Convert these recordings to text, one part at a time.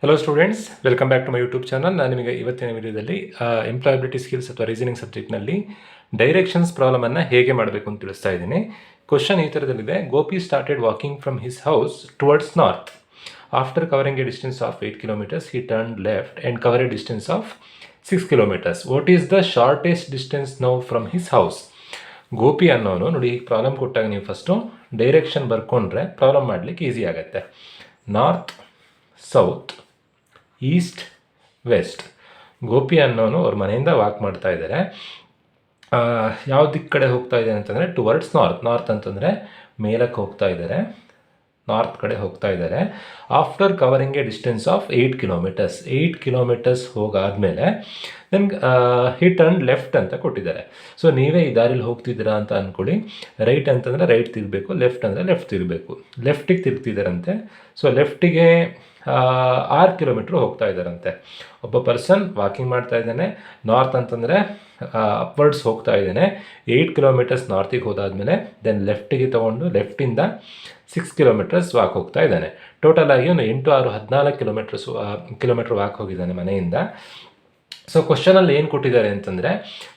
Hello students, welcome back to my YouTube channel. ನಾನು ನಿಮಗೆ ಇವತ್ತಿನ ವಿಡಿಯೋದಲ್ಲಿ ಎಂಪ್ಲಾಯಬಿಲಿಟಿ ಸ್ಕಿಲ್ಸ್ ಅಥವಾ ರೀಸನಿಂಗ್ ಸಬ್ಜೆಕ್ಟ್ನಲ್ಲಿ ಡೈರೆಕ್ಷನ್ಸ್ ಪ್ರಾಬ್ಲಮನ್ನು ಹೇಗೆ ಮಾಡಬೇಕು ಅಂತ ತಿಳಿಸ್ತಾ ಇದ್ದೀನಿ. ಕ್ವಶನ್ ಈ ಥರದಲ್ಲಿದೆ. Gopi started walking from his house towards north. After covering a distance of 8 kilometers, he turned left and covered a distance of 6 kilometers. What is the shortest distance now from his house? Gopi ಅನ್ನೋನು ನೋಡಿ, problem ಕೊಟ್ಟಾಗ ನೀವು first direction ಬರ್ಕೊಂಡ್ರೆ problem ಮಾಡಲಿಕ್ಕೆ easy ಆಗುತ್ತೆ. North, south, east, west. Gopi ಅನ್ನೋನು ಅವ್ರ ಮನೆಯಿಂದ ವಾಕ್ ಮಾಡ್ತಾ ಇದ್ದಾರೆ. ಯಾವ ದಿಕ್ಕ ಕಡೆ ಹೋಗ್ತಾ ಇದ್ದಾರೆ ಅಂತಂದರೆ ಟುವರ್ಡ್ಸ್ ನಾರ್ತ್. ನಾರ್ತ್ ಅಂತಂದರೆ ಮೇಲಕ್ಕೆ ಹೋಗ್ತಾ ಇದ್ದಾರೆ, ನಾರ್ತ್ ಕಡೆ ಹೋಗ್ತಾ ಇದ್ದಾರೆ. After covering a distance of 8 kilometers. 8 kilometers ಹೋಗಾದಮೇಲೆ ದೆನ್ ಹಿ ಟರ್ನ್ ಲೆಫ್ಟ್ ಅಂತ ಕೊಟ್ಟಿದ್ದಾರೆ. ಸೊ ನೀವೇ ಈ ದಾರಿಲಿ ಹೋಗ್ತಿದ್ದೀರಾ ಅಂತ ಅಂದ್ಕೊಳ್ಳಿ. ರೈಟ್ ಅಂತಂದರೆ ರೈಟ್ ತಿರುಗಬೇಕು, ಲೆಫ್ಟ್ ಅಂದರೆ ಲೆಫ್ಟ್ ತಿರುಗಬೇಕು. ಲೆಫ್ಟಿಗೆ ತಿರುಗ್ತಿದ್ದಾರಂತೆ. ಸೊ ಲೆಫ್ಟಿಗೆ 6 kilometer ಹೋಗ್ತಾ ಇದ್ದಾರಂತೆ. ಒಬ್ಬ ಪರ್ಸನ್ ವಾಕಿಂಗ್ ಮಾಡ್ತಾ ಇದ್ದಾನೆ. ನಾರ್ತ್ ಅಂತಂದರೆ ಅಪ್ವರ್ಡ್ಸ್ ಹೋಗ್ತಾ ಇದ್ದಾನೆ. 8 kilometers ನಾರ್ತಿಗೆ ಹೋದಾದ್ಮೇಲೆ ದೆನ್ ಲೆಫ್ಟಿಗೆ ತೊಗೊಂಡು ಲೆಫ್ಟಿಂದ 6 kilometers ವಾಕ್ ಹೋಗ್ತಾ ಇದ್ದಾನೆ. ಟೋಟಲ್ ಆಗಿ ಅವನು 8, 6, 14 ಕಿಲೋಮೀಟರ್ ವಾಕ್ ಹೋಗಿದ್ದಾನೆ ಮನೆಯಿಂದ. ಸೊ ಕ್ವಶನಲ್ಲಿ ಏನು ಕೊಟ್ಟಿದ್ದಾರೆ ಅಂತಂದರೆ,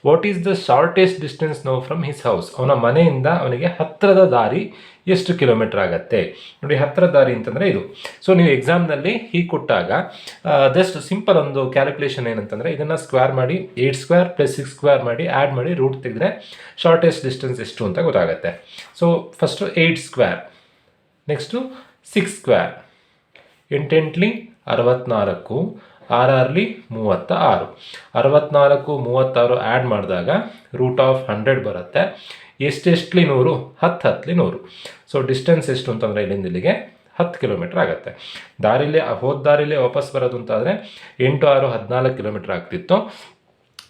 what is the shortest distance know from his house. ಅವನ ಮನೆಯಿಂದ ಅವನಿಗೆ ಹತ್ತಿರದ ದಾರಿ ಎಷ್ಟು ಕಿಲೋಮೀಟರ್ ಆಗುತ್ತೆ ನೋಡಿ. ಹತ್ತಿರ ದಾರಿ ಅಂತಂದರೆ ಇದು. ಸೊ ನೀವು ಎಕ್ಸಾಮ್ನಲ್ಲಿ ಹೀಗೆ ಕೊಟ್ಟಾಗ ಜಸ್ಟ್ ಸಿಂಪಲ್ ಒಂದು ಕ್ಯಾಲ್ಕುಲೇಷನ್ ಏನಂತಂದರೆ, ಇದನ್ನು ಸ್ಕ್ವೇರ್ ಮಾಡಿ 8 square + 6 square ಮಾಡಿ ಆ್ಯಡ್ ಮಾಡಿ ರೂಟ್ ತೆಗೆದ್ರೆ ಶಾರ್ಟೆಸ್ಟ್ ಡಿಸ್ಟೆನ್ಸ್ ಎಷ್ಟು ಅಂತ ಗೊತ್ತಾಗುತ್ತೆ. So first 8 square, next 6 square. 8 8 64, 6 36. 64, 36 add ಮಾಡಿದಾಗ √100 ಬರುತ್ತೆ. ಎಷ್ಟೆಷ್ಟಲಿ 100? 10 10 100. ಸೊ ಡಿಸ್ಟೆನ್ಸ್ ಎಷ್ಟು ಅಂತಂದರೆ ಇಲ್ಲಿಂದ ಇಲ್ಲಿಗೆ 10 kilometer ಆಗುತ್ತೆ. ಹೋದ ದಾರಿಲೇ ವಾಪಸ್ ಬರೋದು ಅಂತಾದರೆ 8, 6, 14 kilometer ಆಗ್ತಿತ್ತು.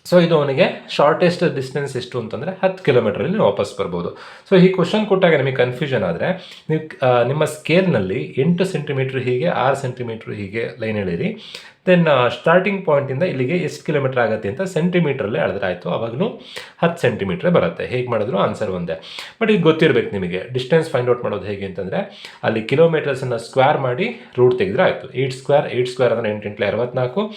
ಸೊ ಇದು ಅವನಿಗೆ ಶಾರ್ಟೆಸ್ಟ್ ಡಿಸ್ಟೆನ್ಸ್ ಎಷ್ಟು ಅಂತಂದರೆ 10 kilometerಲ್ಲಿ ವಾಪಸ್ ಬರ್ಬೋದು. ಸೊ ಈ ಕ್ವಶನ್ ಕೊಟ್ಟಾಗ ನಿಮಗೆ ಕನ್ಫ್ಯೂಷನ್ ಆದರೆ ನೀವು ನಿಮ್ಮ ಸ್ಕೇಲ್ನಲ್ಲಿ 8 centimeter ಹೀಗೆ 6 centimeter ಹೀಗೆ ಲೈನ್ ಎಳೀರಿ. ದೆನ್ ಸ್ಟಾರ್ಟಿಂಗ್ ಪಾಯಿಂಟಿಂದ ಇಲ್ಲಿಗೆ ಎಷ್ಟು ಕಿಲೋಮೀಟರ್ ಆಗುತ್ತೆ ಅಂತ ಸೆಂಟಿಮೀಟ್ರಲ್ಲೇ ಎಳೆದ್ರೆ ಆಯಿತು. ಅವಾಗಲೂ 10 centimeter ಬರುತ್ತೆ. ಹೇಗೆ ಮಾಡಿದ್ರು ಆನ್ಸರ್ ಒಂದೇ. ಬಟ್ ಇದು ಗೊತ್ತಿರಬೇಕು ನಿಮಗೆ. ಡಿಸ್ಟೆನ್ಸ್ ಫೈಂಡ್ ಔಟ್ ಮಾಡೋದು ಹೇಗೆ ಅಂತಂದರೆ, ಅಲ್ಲಿ ಕಿಲೋಮೀಟರ್ಸನ್ನು ಸ್ಕ್ವೇರ್ ಮಾಡಿ ರೂಟ್ ತೆಗೆದ್ರೆ ಆಯಿತು. 8 square ಅಂದರೆ 8 8 64,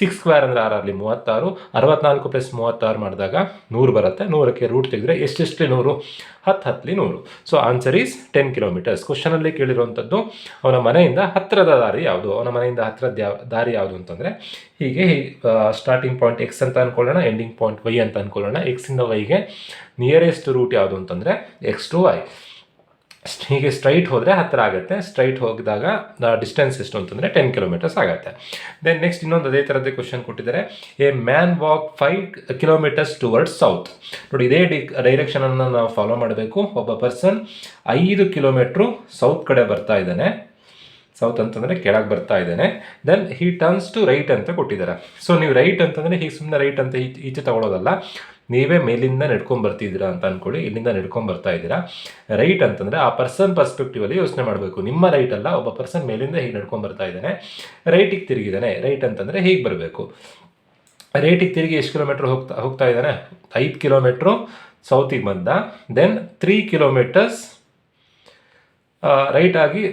6 square ಅಂದರೆ 6 36, 64 + 36 ಮಾಡಿದಾಗ 100 ಬರುತ್ತೆ. 100ಕ್ಕೆ ರೂಟ್ ತೆಗೆದ್ರೆ ಎಷ್ಟೆಷ್ಟಲಿ 100? 10 10 100. So answer is 10 kilometers. ಕ್ವಶನಲ್ಲಿ ಕೇಳಿರುವಂಥದ್ದು ಅವನ ಮನೆಯಿಂದ ಹತ್ತಿರದ ದಾರಿ ಯಾವುದು, ಅವನ ಮನೆಯಿಂದ ಹತ್ತಿರದ ದಾರಿ ಯಾವುದು ಅಂತಂದರೆ ಹೀಗೆ ಸ್ಟಾರ್ಟಿಂಗ್ ಪಾಯಿಂಟ್ ಎಕ್ಸ್ ಅಂತ ಅಂದ್ಕೊಳ್ಳೋಣ, ಎಂಡಿಂಗ್ ಪಾಯಿಂಟ್ ವೈ ಅಂತ ಅಂದ್ಕೊಳ್ಳೋಣ. ಎಕ್ಸಿಂದ ವೈಗೆ ನಿಯರೆಸ್ಟ್ ರೂಟ್ ಯಾವುದು ಅಂತಂದರೆ X to Y. ಹೀಗೆ ಸ್ಟ್ರೈಟ್ ಹೋದರೆ ಹತ್ತಿರ ಆಗುತ್ತೆ. ಸ್ಟ್ರೈಟ್ ಹೋಗಿದಾಗ ಡಿಸ್ಟೆನ್ಸ್ ಎಷ್ಟು ಅಂತಂದರೆ 10 kilometers ಆಗುತ್ತೆ. ದೆನ್ ನೆಕ್ಸ್ಟ್ ಇನ್ನೊಂದು ಅದೇ ಥರದ್ದೇ ಕ್ವಶನ್ ಕೊಟ್ಟಿದ್ದಾರೆ. A man walk 5 kilometers towards south. ನೋಡಿ, ಇದೇ ಡೈರೆಕ್ಷನನ್ನು ನಾವು ಫಾಲೋ ಮಾಡಬೇಕು. ಒಬ್ಬ ಪರ್ಸನ್ 5 kilometer ಸೌತ್ ಕಡೆ ಬರ್ತಾ ಇದ್ದಾನೆ. ಸೌತ್ ಅಂತಂದರೆ ಕೆಳಗೆ ಬರ್ತಾ ಇದ್ದಾನೆ. Then he turns to right ಅಂತ ಕೊಟ್ಟಿದ್ದಾರೆ. ಸೊ ನೀವು ರೈಟ್ ಅಂತಂದರೆ ಹೀಗೆ ಸುಮ್ಮನೆ ರೈಟ್ ಅಂತ ಈಚೆ ತಗೊಳ್ಳೋದಲ್ಲ. ನೀವೇ ಮೇಲಿಂದ ನಡ್ಕೊಂಡು ಬರ್ತಿದ್ದೀರಾ ಅಂತ ಅಂದ್ಕೊಳ್ಳಿ. ಇಲ್ಲಿಂದ ನಡ್ಕೊಂಡು ಬರ್ತಾ ಇದ್ದೀರಾ. ರೈಟ್ ಅಂತಂದರೆ ಆ ಪರ್ಸನ್ ಪರ್ಸ್ಪೆಕ್ಟಿವಲ್ಲಿ ಯೋಚನೆ ಮಾಡಬೇಕು. ನಿಮ್ಮ ರೈಟ್ ಅಲ್ಲ, ಒಬ್ಬ ಪರ್ಸನ್ ಮೇಲಿಂದ ಹೀಗೆ ನಡ್ಕೊಂಡು ಬರ್ತಾ ಇದ್ದಾನೆ, ರೈಟಿಗೆ ತಿರುಗಿದ್ದಾನೆ. ರೈಟ್ ಅಂತಂದರೆ ಹೀಗೆ ಬರಬೇಕು. ರೈಟಿಗೆ ತಿರುಗಿ ಎಷ್ಟು ಕಿಲೋಮೀಟ್ರ್ ಹೋಗ್ತಾ ಇದ್ದಾನೆ? 5 kilometer ಸೌತಿಗೆ ಬಂದ. ದೆನ್ 3 kilometers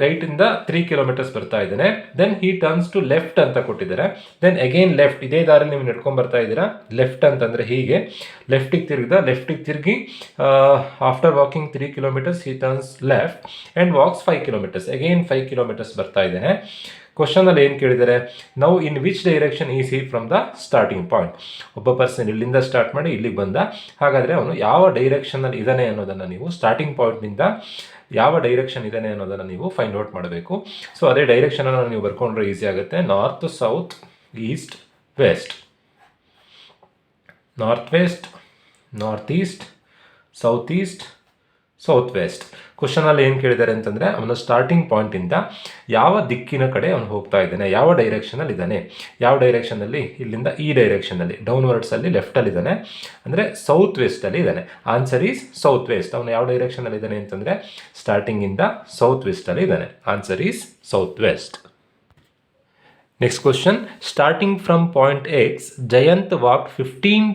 ರೈಟಿಂದ 3 kilometers ಬರ್ತಾ ಇದ್ದಾನೆ. Then he turns to left ಅಂತ ಕೊಟ್ಟಿದ್ದಾರೆ. ದೆನ್ ಅಗೈನ್ ಲೆಫ್ಟ್, ಇದೇ ದಾರಿಲಿ ನೀವು ನಡ್ಕೊಂಡು ಬರ್ತಾ ಇದ್ದೀರಾ. ಲೆಫ್ಟ್ ಅಂತಂದರೆ ಹೀಗೆ ಲೆಫ್ಟಿಗೆ ತಿರುಗಿ after walking 3 kilometers he turns left and walks 5 kilometers. Again 5 kilometers ಬರ್ತಾ ಇದ್ದಾನೆ. ಕ್ವಶನಲ್ಲಿ ಏನು ಕೇಳಿದ್ದಾರೆ? Now in which direction is he from the starting point. ಒಬ್ಬ ಪರ್ಸನ್ ಇಲ್ಲಿಂದ ಸ್ಟಾರ್ಟ್ ಮಾಡಿ ಇಲ್ಲಿಗೆ ಬಂದ. ಹಾಗಾದರೆ ಅವನು ಯಾವ ಡೈರೆಕ್ಷನಲ್ಲಿ ಇದ್ದಾನೆ ಅನ್ನೋದನ್ನು ನೀವು ಸ್ಟಾರ್ಟಿಂಗ್ ಪಾಯಿಂಟ್ನಿಂದ ಯಾವ ಡೈರೆಕ್ಷನ್ ಇದ್ದಾನೆ ಅನ್ನೋದನ್ನು ನೀವು ಫೈಂಡ್ ಔಟ್ ಮಾಡಬೇಕು. ಸೊ ಅದೇ ಡೈರೆಕ್ಷನನ್ನು ನೀವು ಬರ್ಕೊಂಡ್ರೆ ಈಸಿ ಆಗುತ್ತೆ. North, south, east, west. North west, north east, south east, south west. ಕ್ವಶನಲ್ಲಿ ಏನು ಕೇಳಿದ್ದಾರೆ ಅಂತಂದರೆ, ಅವನ ಸ್ಟಾರ್ಟಿಂಗ್ ಪಾಯಿಂಟಿಂದ ಯಾವ ದಿಕ್ಕಿನ ಕಡೆ ಅವನು ಹೋಗ್ತಾ ಇದ್ದಾನೆ, ಯಾವ ಡೈರೆಕ್ಷನಲ್ಲಿ ಇದ್ದಾನೆ. ಯಾವ ಡೈರೆಕ್ಷನಲ್ಲಿ? ಇಲ್ಲಿಂದ ಈ ಡೈರೆಕ್ಷನಲ್ಲಿ ಡೌನ್ವರ್ಡ್ಸಲ್ಲಿ ಲೆಫ್ಟಲ್ಲಿದ್ದಾನೆ, ಅಂದರೆ ಸೌತ್ ವೆಸ್ಟಲ್ಲಿ ಇದ್ದಾನೆ. Answer is south west. ಅವನು ಯಾವ ಡೈರೆಕ್ಷನಲ್ಲಿ ಇದ್ದಾನೆ ಅಂತಂದರೆ ಸ್ಟಾರ್ಟಿಂಗಿಂದ ಸೌತ್ ವೆಸ್ಟಲ್ಲಿ ಇದ್ದಾನೆ. Answer is south west. Next question. Starting from point X, Jayant walked 15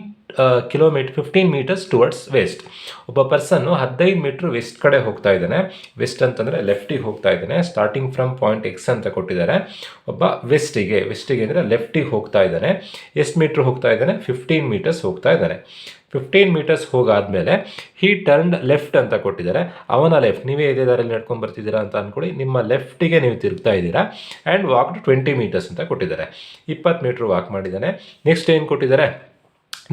kilometre 15 metres towards west. ಒಬ್ಬ ಪರ್ಸನ್ನು 15 ಮೀಟ್ರ್ ವೆಸ್ಟ್ ಕಡೆ ಹೋಗ್ತಾ ಇದ್ದಾನೆ. ವೆಸ್ಟ್ ಅಂತಂದರೆ ಲೆಫ್ಟಿಗೆ ಹೋಗ್ತಾ ಇದ್ದಾನೆ. ಸ್ಟಾರ್ಟಿಂಗ್ ಫ್ರಮ್ ಪಾಯಿಂಟ್ ಎಕ್ಸ್ ಅಂತ ಕೊಟ್ಟಿದ್ದಾರೆ. ಒಬ್ಬ ವೆಸ್ಟಿಗೆ ಅಂದರೆ ಲೆಫ್ಟಿಗೆ ಹೋಗ್ತಾ ಇದ್ದಾನೆ. ಎಷ್ಟು ಮೀಟ್ರ್ ಹೋಗ್ತಾ ಇದ್ದಾನೆ? 15 ಮೀಟರ್ಸ್ ಹೋಗ್ತಾ ಇದ್ದಾನೆ. 15 ಮೀಟರ್ಸ್ ಹೋಗಾದ್ಮೇಲೆ ಹಿ ಟರ್ನ್ಡ್ ಲೆಫ್ಟ್ ಅಂತ ಕೊಟ್ಟಿದ್ದಾರೆ. ಅವನ ಲೆಫ್ಟ್, ನೀವೇ ಇದೇ ದಾರಲ್ಲಿ ನಡ್ಕೊಂಡು ಬರ್ತಿದ್ದೀರಾ ಅಂತ ಅಂದ್ಕೊಳ್ಳಿ, ನಿಮ್ಮ ಲೆಫ್ಟಿಗೆ ನೀವು ತಿರುಗ್ತಾ ಇದ್ದೀರಾ. ಆ್ಯಂಡ್ ವಾಕ್ಡ್ 20 ಮೀಟರ್ಸ್ ಅಂತ ಕೊಟ್ಟಿದ್ದಾರೆ. 20 ಮೀಟ್ರ್ ವಾಕ್ ಮಾಡಿದ್ದಾನೆ. ನೆಕ್ಸ್ಟ್ ಏನು ಕೊಟ್ಟಿದ್ದಾರೆ?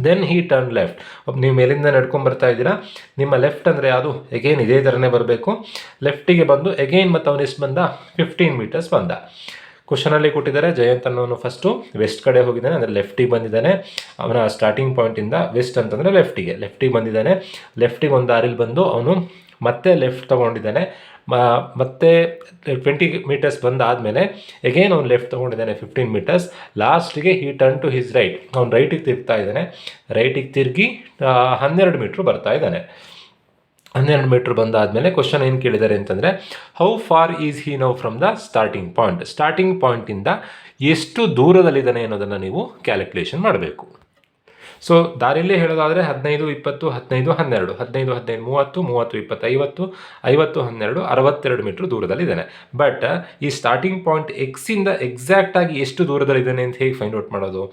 Then he turn left. ನೀವು ಮೇಲಿಂದ ನಡ್ಕೊಂಡು ಬರ್ತಾ ಇದ್ದೀರಾ, ನಿಮ್ಮ ಲೆಫ್ಟ್ ಅಂದರೆ ಯಾವುದು? ಎಗೈನ್ ಇದೇ ಥರನೇ ಬರಬೇಕು. ಲೆಫ್ಟಿಗೆ ಬಂದು ಎಗೈನ್ ಮತ್ತು ಅವನು ಎಷ್ಟು ಬಂದ? 15 ಮೀಟರ್ಸ್ ಬಂದ. ಕ್ವಶನಲ್ಲಿ ಕೊಟ್ಟಿದ್ದಾರೆ, ಜಯಂತ್ ಅನ್ನೋನು ಫಸ್ಟು ವೆಸ್ಟ್ ಕಡೆ ಹೋಗಿದ್ದಾನೆ, ಅಂದರೆ ಲೆಫ್ಟಿಗೆ ಬಂದಿದ್ದಾನೆ. ಅವನ ಸ್ಟಾರ್ಟಿಂಗ್ ಪಾಯಿಂಟಿಂದ ವೆಸ್ಟ್ ಅಂತಂದರೆ ಲೆಫ್ಟಿಗೆ ಬಂದಿದ್ದಾನೆ. ಲೆಫ್ಟಿಗೆ ಒಂದು ದಾರಿಲಿ ಬಂದು ಅವನು ಮತ್ತೆ ಲೆಫ್ಟ್ ತೊಗೊಂಡಿದ್ದಾನೆ. ಮತ್ತೆ 20 ಮೀಟರ್ಸ್ ಬಂದಾದಮೇಲೆ ಎಗೇನ್ ಅವ್ನು ಲೆಫ್ಟ್ ತೊಗೊಂಡಿದ್ದಾನೆ 15 ಮೀಟರ್ಸ್. ಲಾಸ್ಟಿಗೆ ಹಿ ಟರ್ನ್ ಟು ಹಿಸ್ ರೈಟ್. ಅವ್ನು ರೈಟಿಗೆ ತಿರುಗ್ತಾ ಇದ್ದಾನೆ. ರೈಟಿಗೆ ತಿರುಗಿ 12 ಮೀಟ್ರ್ ಬರ್ತಾ ಇದ್ದಾನೆ. 12 ಮೀಟ್ರ್ ಬಂದಾದಮೇಲೆ ಕ್ವಶನ್ ಏನು ಕೇಳಿದ್ದಾರೆ ಅಂತಂದರೆ, how far is he now from the starting point. Starting ಪಾಯಿಂಟಿಂದ ಎಷ್ಟು ದೂರದಲ್ಲಿದ್ದಾನೆ ಅನ್ನೋದನ್ನು ನೀವು ಕ್ಯಾಲ್ಕುಲೇಷನ್ ಮಾಡಬೇಕು. ಸೊ ದಾರಿಯಲ್ಲೇ ಹೇಳೋದಾದರೆ 15, 20, 15, 12, 15, 15, 30, 30, 20, 50, 50, 12, 62 ಮೀಟ್ರ್ ದೂರದಲ್ಲಿದ್ದಾನೆ. ಬಟ್ ಈ ಸ್ಟಾರ್ಟಿಂಗ್ ಪಾಯಿಂಟ್ ಎಕ್ಸಿಂದ ಎಕ್ಸಾಕ್ಟಾಗಿ ಎಷ್ಟು ದೂರದಲ್ಲಿದ್ದಾನೆ ಅಂತ ಹೇಗೆ ಫೈಂಡ್ ಔಟ್ ಮಾಡೋದು?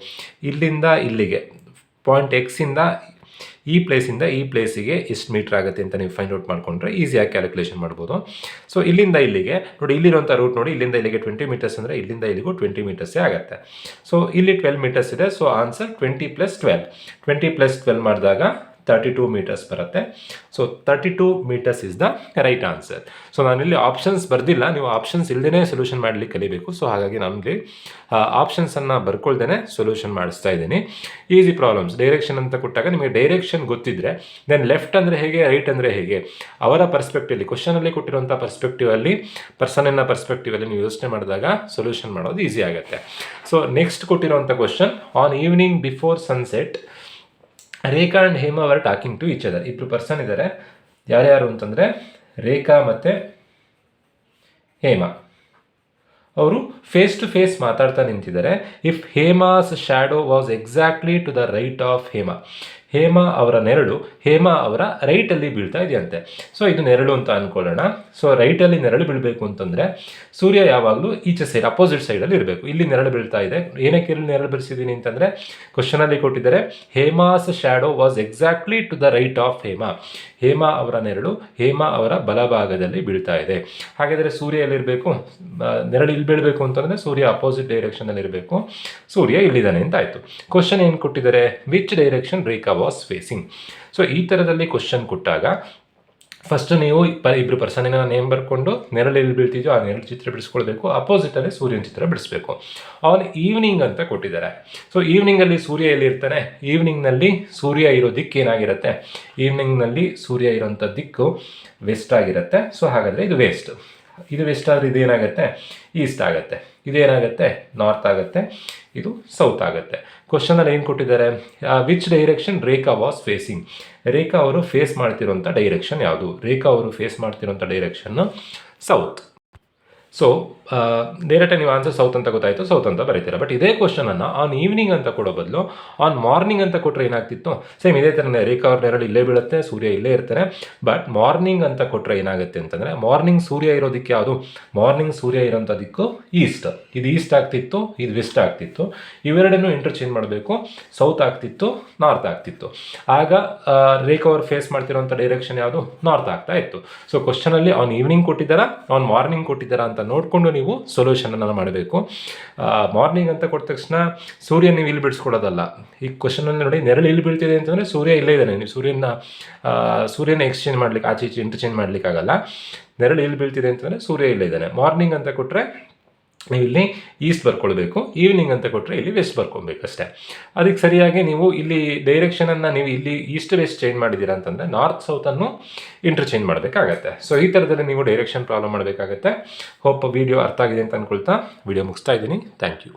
ಇಲ್ಲಿಂದ ಇಲ್ಲಿಗೆ ಪಾಯಿಂಟ್ ಎಕ್ಸಿಂದ ಈ ಪ್ಲೇಸಿಂದ ಈ ಪ್ಲೇಸಿಗೆ ಎಷ್ಟು ಮೀಟ್ರ್ ಆಗುತ್ತೆ ಅಂತ ನೀವು ಫೈಂಡ್ ಔಟ್ ಮಾಡಿಕೊಂಡ್ರೆ ಈಸಿಯಾಗಿ ಕ್ಯಾಲ್ಕುಲೇಷನ್ ಮಾಡ್ಬೋದು. ಸೊ ಇಲ್ಲಿಂದ ಇಲ್ಲಿಗೆ ನೋಡಿ, ಇಲ್ಲಿರುವಂಥ ರೂಟ್ ನೋಡಿ, ಇಲ್ಲಿಂದ ಇಲ್ಲಿಗೆ 20 ಮೀಟರ್ಸ್ ಅಂದರೆ ಇಲ್ಲಿಂದ ಇಲ್ಲಿಗೂ 20 ಮೀಟರ್ಸೇ ಆಗುತ್ತೆ. ಸೊ ಇಲ್ಲಿ 12 ಮೀಟರ್ಸ್ ಇದೆ. So answer 20 + 12. 20 + 12 ಮಾಡಿದಾಗ 32 ಮೀಟರ್ಸ್ ಬರುತ್ತೆ. So 32 metres is the right answer. So ನಾನಿಲ್ಲಿ ಆಪ್ಷನ್ಸ್ ಬರ್ದಿಲ್ಲ, ನೀವು ಆಪ್ಷನ್ಸ್ ಇಲ್ಲದೇ ಸೊಲ್ಯೂಷನ್ ಮಾಡಲಿಕ್ಕೆ ಕಲಿಬೇಕು. ಸೊ ಹಾಗಾಗಿ ನಮಗೆ ಆಪ್ಷನ್ಸನ್ನು ಬರ್ಕೊಳ್ದೇ ಸೊಲ್ಯೂಷನ್ ಮಾಡಿಸ್ತಾ ಇದ್ದೀನಿ. Easy problems. ಡೈರೆಕ್ಷನ್ ಅಂತ ಕೊಟ್ಟಾಗ ನಿಮಗೆ ಡೈರೆಕ್ಷನ್ ಗೊತ್ತಿದ್ದರೆ ದೆನ್ ಲೆಫ್ಟ್ ಅಂದರೆ ಹೇಗೆ, ರೈಟ್ ಅಂದರೆ ಹೇಗೆ, ಅವರ ಪರ್ಸ್ಪೆಕ್ಟಿವಲ್ಲಿ, ಕ್ವಶನಲ್ಲಿ ಕೊಟ್ಟಿರುವಂಥ ಪರ್ಸ್ಪೆಕ್ಟಿವಲ್ಲಿ, ಪರ್ಸನ್ನ ಪರ್ಸ್ಪೆಕ್ಟಿವಲ್ಲಿ ನೀವು ಯೋಚನೆ ಮಾಡಿದಾಗ ಸೊಲ್ಯೂಷನ್ ಮಾಡೋದು ಈಸಿ ಆಗುತ್ತೆ. ಸೊ ನೆಕ್ಸ್ಟ್ ಕೊಟ್ಟಿರುವಂಥ question, on evening before sunset Rekha and Hema are talking to each other. ಇಬ್ಬರು ಪರ್ಸನ್ ಇದ್ದಾರೆ. ಯಾರ್ಯಾರು ಅಂತಂದರೆ ರೇಖಾ ಮತ್ತು ಹೇಮ. ಅವರು ಫೇಸ್ ಟು ಫೇಸ್ ಮಾತಾಡ್ತಾ ನಿಂತಿದ್ದಾರೆ. If Hema's shadow was exactly to the right of Hema. Hema ಅವರ ನೆರಳು ಹೇಮ ಅವರ ರೈಟಲ್ಲಿ ಬೀಳ್ತಾ ಇದೆಯಂತೆ. ಸೊ ಇದು ನೆರಳು ಅಂತ ಅಂದ್ಕೊಳ್ಳೋಣ. ಸೊ ರೈಟಲ್ಲಿ ನೆರಳು ಬೀಳಬೇಕು ಅಂತಂದರೆ ಸೂರ್ಯ ಯಾವಾಗಲೂ ಈಚೆ ಸೈಡ್ ಅಪೋಸಿಟ್ ಸೈಡಲ್ಲಿ ಇರಬೇಕು. ಇಲ್ಲಿ ನೆರಳು ಬೀಳ್ತಾ ಇದೆ. ಏನಕ್ಕೆ ಇಲ್ಲಿ ನೆರಳು ಬೀಳಿಸಿದ್ದೀನಿ ಅಂತಂದರೆ ಕ್ವಶನಲ್ಲಿ ಕೊಟ್ಟಿದ್ದಾರೆ, Hema's shadow was exactly to the right of Hema. Hema ಅವರ ನೆರಳು ಹೇಮ ಅವರ ಬಲಭಾಗದಲ್ಲಿ ಬೀಳ್ತಾ ಇದೆ. ಹಾಗಾದರೆ ಸೂರ್ಯ ಎಲ್ಲಿರಬೇಕು? ನೆರಳು ಇಲ್ಲಿ ಬೀಳಬೇಕು ಅಂತಂದರೆ ಸೂರ್ಯ ಅಪೋಸಿಟ್ ಡೈರೆಕ್ಷನಲ್ಲಿ ಇರಬೇಕು. ಸೂರ್ಯ ಇಲ್ಲಿದ್ದಾನೆ ಅಂತ ಆಯಿತು. ಕ್ವಶನ್ ಏನು ಕೊಟ್ಟಿದ್ದಾರೆ? Which direction Rekha was facing. So ಈ ಥರದಲ್ಲಿ ಕ್ವಶನ್ ಕೊಟ್ಟಾಗ ಫಸ್ಟ್ ನೀವು ಇಬ್ಬರು ಪರ್ಸನಿನ ನೇಮ್ ಬರ್ಕೊಂಡು ನೆರಳು ಎಲ್ಲಿ ಬೀಳ್ತಿದ್ಯೋ ಆ ನೆರಳು ಚಿತ್ರ ಬಿಡಿಸ್ಕೊಳ್ಬೇಕು. ಅಪೋಸಿಟಲ್ಲಿ ಸೂರ್ಯನ ಚಿತ್ರ ಬಿಡಿಸ್ಬೇಕು. ಅವನು ಈವ್ನಿಂಗ್ ಅಂತ ಕೊಟ್ಟಿದ್ದಾರೆ. ಸೊ ಈವ್ನಿಂಗಲ್ಲಿ ಸೂರ್ಯ ಎಲ್ಲಿರ್ತಾನೆ? ಈವ್ನಿಂಗ್ನಲ್ಲಿ ಸೂರ್ಯ ಇರೋ ದಿಕ್ಕು ಏನಾಗಿರುತ್ತೆ? ಈವ್ನಿಂಗ್ನಲ್ಲಿ ಸೂರ್ಯ ಇರೋಂಥ ದಿಕ್ಕು ವೆಸ್ಟ್ ಆಗಿರುತ್ತೆ. ಸೊ ಹಾಗಾದರೆ ಇದು ವೆಸ್ಟ್. ಇದು ವೆಸ್ಟ್ ಆದರೆ ಇದೇನಾಗುತ್ತೆ? ಈಸ್ಟ್ ಆಗುತ್ತೆ. ಇದೇನಾಗುತ್ತೆ? ನಾರ್ತ್ ಆಗುತ್ತೆ. ಇದು ಸೌತ್ ಆಗುತ್ತೆ. ಕ್ವಶನಲ್ಲಿ ಏನು ಕೊಟ್ಟಿದ್ದಾರೆ? Which direction Rekha was facing. Rekha ಅವರು ಫೇಸ್ ಮಾಡ್ತಿರೋಂಥ ಡೈರೆಕ್ಷನ್ ಯಾವುದು? ರೇಖಾ ಅವರು ಫೇಸ್ ಮಾಡ್ತಿರೋಂಥ ಡೈರೆಕ್ಷನ್ನು ಸೌತ್. ಸೊ ಡೈರೆಕ್ಟಾಗಿ ನೀವು ಆನ್ಸರ್ ಸೌತ್ ಅಂತ ಗೊತ್ತಾಯಿತು, ಸೌತ್ ಅಂತ ಬರೀತೀರಾ. ಬಟ್ ಇದೇ ಕ್ವಶನನ್ನು ಆನ್ ಈವ್ನಿಂಗ್ ಅಂತ ಕೊಡೋ ಬದಲು ಆನ್ ಮಾರ್ನಿಂಗ್ ಅಂತ ಕೊಟ್ಟರೆ ಏನಾಗ್ತಿತ್ತು? ಸೇಮ್ ಇದೇ ಥರನೇ ರೇಖಾ ಅವ್ರ ನೆರಳು ಇಲ್ಲೇ ಬೀಳುತ್ತೆ, ಸೂರ್ಯ ಇಲ್ಲೇ ಇರ್ತಾರೆ. ಬಟ್ ಮಾರ್ನಿಂಗ್ ಅಂತ ಕೊಟ್ಟರೆ ಏನಾಗುತ್ತೆ ಅಂತಂದರೆ, ಮಾರ್ನಿಂಗ್ ಸೂರ್ಯ ಇರೋದಕ್ಕೆ ಯಾವುದು? ಮಾರ್ನಿಂಗ್ ಸೂರ್ಯ ಇರೋಂಥ ದಿಕ್ಕು ಈಸ್ಟ್. ಇದು ಈಸ್ಟ್ ಆಗ್ತಿತ್ತು, ಇದು ವೆಸ್ಟ್ ಆಗ್ತಿತ್ತು. ಇವೆರಡನ್ನು ಇಂಟರ್ಚೇಂಜ್ ಮಾಡಬೇಕು. ಸೌತ್ ಆಗ್ತಿತ್ತು, ನಾರ್ತ್ ಆಗ್ತಿತ್ತು. ಆಗ ರೇಖಾ ಅವ್ರು ಫೇಸ್ ಮಾಡ್ತಿರೋಂಥ ಡೈರೆಕ್ಷನ್ ಯಾವುದು? ನಾರ್ತ್ ಆಗ್ತಾ ಇತ್ತು. ಸೊ ಕ್ವಶನಲ್ಲಿ ಆನ್ ಈವ್ನಿಂಗ್ ಕೊಟ್ಟಿದ್ದಾರಾ, ಆನ್ ಮಾರ್ನಿಂಗ್ ಕೊಟ್ಟಿದ್ದಾರಾ ಅಂತ ನೋಡಿಕೊಂಡು ನೀವು ಸೊಲ್ಯೂಷನನ್ನು ಮಾಡಬೇಕು. ಮಾರ್ನಿಂಗ್ ಅಂತ ಕೊಟ್ಟ ತಕ್ಷಣ ಸೂರ್ಯ ನೀವು ಇಲ್ಲಿ ಬಿಡಿಸ್ಕೊಡೋದಲ್ಲ. ಈ ಕ್ವಶನಲ್ಲಿ ನೋಡಿ, ನೆರಳು ಇಲ್ಲಿ ಬೀಳ್ತಿದೆ ಅಂತಂದರೆ ಸೂರ್ಯ ಇಲ್ಲೇ ಇದ್ದಾನೆ. ನೀವು ಸೂರ್ಯನ ಎಕ್ಸ್ಚೇಂಜ್ ಮಾಡ್ಲಿಕ್ಕೆ, ಆಚೆ ಈಚೆ ಇಂಟರ್ಚೇಂಜ್ ಮಾಡಲಿಕ್ಕಾಗಲ್ಲ. ನೆರಳು ಇಲ್ಲಿ ಬೀಳ್ತಿದೆ ಅಂತಂದರೆ ಸೂರ್ಯ ಇಲ್ಲೇ ಇದ್ದಾನೆ. ಮಾರ್ನಿಂಗ್ ಅಂತ ಕೊಟ್ಟರೆ ನೀವು ಇಲ್ಲಿ ಈಸ್ಟ್ ಬರ್ಕೊಳ್ಬೇಕು, ಈವ್ನಿಂಗ್ ಅಂತ ಕೊಟ್ಟರೆ ಇಲ್ಲಿ ವೆಸ್ಟ್ ಬರ್ಕೊಬೇಕಷ್ಟೇ. ಅದಕ್ಕೆ ಸರಿಯಾಗಿ ನೀವು ಇಲ್ಲಿ ಡೈರೆಕ್ಷನನ್ನು ನೀವು ಇಲ್ಲಿ ಈಸ್ಟ್ ವೆಸ್ಟ್ ಚೇಂಜ್ ಮಾಡಿದ್ದೀರಾ ಅಂತಂದರೆ ನಾರ್ತ್ ಸೌತನ್ನು ಇಂಟರ್ಚೇಂಜ್ ಮಾಡಬೇಕಾಗತ್ತೆ. ಸೊ ಈ ಥರದಲ್ಲಿ ನೀವು ಡೈರೆಕ್ಷನ್ ಪ್ರಾಬ್ಲಮ್ ಮಾಡಬೇಕಾಗತ್ತೆ. ಹೋಪ್ ವಿಡಿಯೋ ಅರ್ಥ ಆಗಿದೆ ಅಂತ ಅಂದ್ಕೊಳ್ತಾ ವಿಡಿಯೋ ಮುಗಿಸ್ತಾ ಇದ್ದೀನಿ. Thank you.